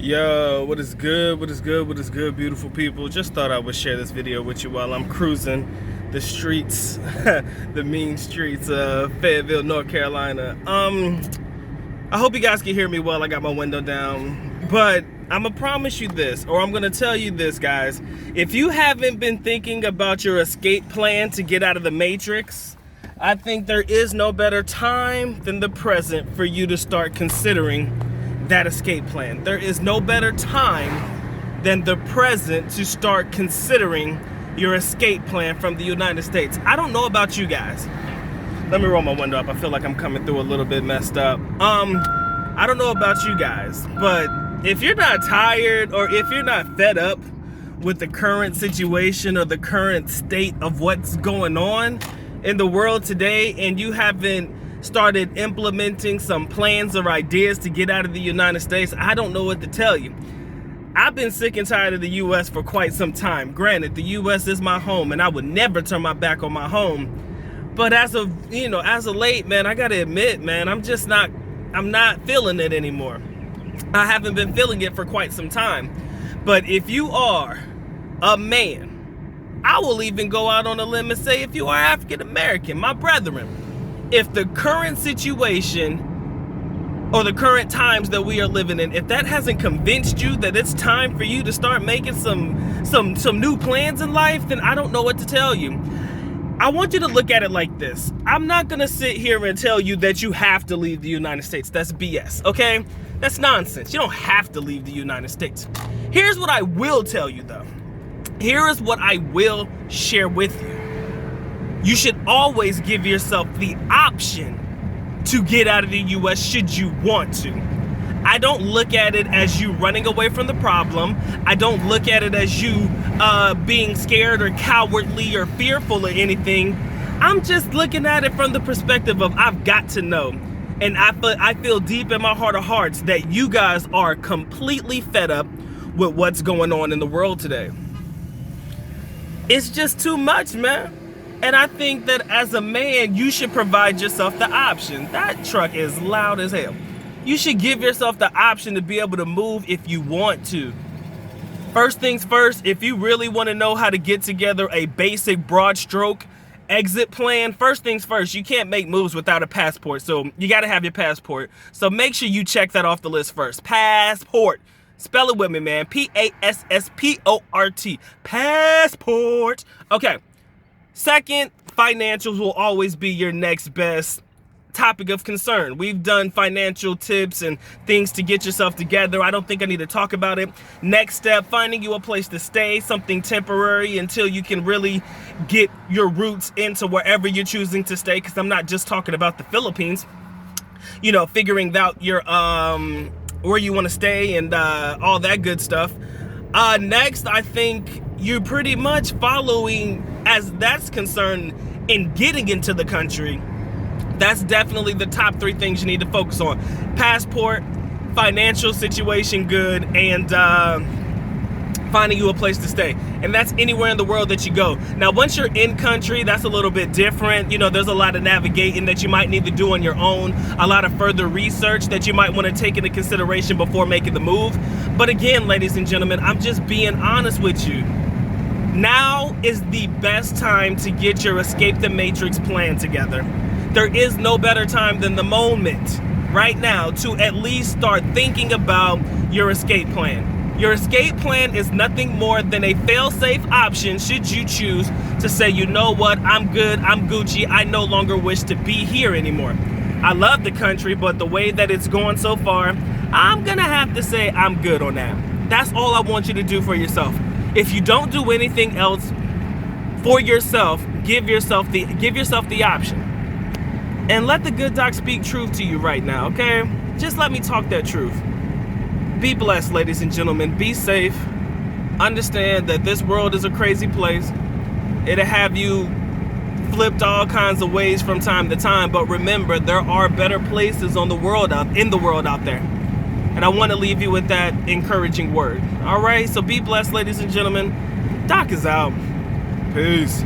Yo, what is good? What is good? What is good, beautiful people? Just thought I would share this video with you while I'm cruising the streets, the mean streets of Fayetteville, North Carolina. I hope you guys can hear me well. I got my window down, but I'm gonna promise you this, or I'm gonna tell you this, guys. If you haven't been thinking about your escape plan to get out of the Matrix, I think there is no better time than the present for you to start considering that escape plan. There is no better time than the present to start considering your escape plan from the United States. I don't know about you guys. Let me roll my window up. I feel like I'm coming through a little bit messed up. I don't know about you guys, but if you're not tired or if you're not fed up with the current situation or the current state of what's going on in the world today, and you haven't started implementing some plans or ideas to get out of the United States, I don't know what to tell you. I've been sick and tired of the U.S. for quite some time. Granted, the U.S. is my home, and I would never turn my back on my home. But as of late, man, I gotta admit, man, I'm not feeling it anymore. I haven't been feeling it for quite some time. But if you are a man, I will even go out on a limb and say if you are African American, my brethren, if the current situation or the current times that we are living in, if that hasn't convinced you that it's time for you to start making some new plans in life, then I don't know what to tell you. I want you to look at it like this. I'm not gonna sit here and tell you that you have to leave the United States. That's BS, okay? That's nonsense. You don't have to leave the United States. Here's what I will tell you though. Here is what I will share with you. You should always give yourself the option to get out of the U.S. should you want to. I don't look at it as you running away from the problem. I don't look at it as you being scared or cowardly or fearful or anything. I'm just looking at it from the perspective of I've got to know. And I feel deep in my heart of hearts that you guys are completely fed up with what's going on in the world today. It's just too much, man. And I think that as a man, you should provide yourself the option. That truck is loud as hell. You should give yourself the option to be able to move if you want to. First things first, if you really want to know how to get together a basic broad stroke exit plan, first things first, you can't make moves without a passport. So you got to have your passport. So make sure you check that off the list first. Passport. Spell it with me, man. P-A-S-S-P-O-R-T. Passport. Okay. Second, financials will always be your next best topic of concern. We've done financial tips and things to get yourself together. I don't think I need to talk about it. Next step, finding you a place to stay, something temporary until you can really get your roots into wherever you're choosing to stay, because I'm not just talking about the Philippines. You know, figuring out your where you want to stay and all that good stuff. Next, I think you're pretty much following as that's concerned in getting into the country. That's definitely the top three things you need to focus on. Passport, financial situation good, and finding you a place to stay. And that's anywhere in the world that you go. Now, once you're in country, that's a little bit different. You know, there's a lot of navigating that you might need to do on your own, a lot of further research that you might want to take into consideration before making the move. But again, ladies and gentlemen, I'm just being honest with you. Now is the best time to get your Escape the Matrix plan together. There is no better time than the moment right now to at least start thinking about your escape plan. Your escape plan is nothing more than a fail-safe option should you choose to say, you know what, I'm good, I'm Gucci, I no longer wish to be here anymore. I love the country, but the way that it's going so far, I'm gonna have to say I'm good on that. That's all I want you to do for yourself. If you don't do anything else for yourself, give yourself the option. And let the good doc speak truth to you right now, okay? Just let me talk that truth. Be blessed, ladies and gentlemen. Be safe. Understand that this world is a crazy place. It'll have you flipped all kinds of ways from time to time, but remember, there are better places in the world out there. And I want to leave you with that encouraging word. All right, so be blessed, ladies and gentlemen. Doc is out. Peace.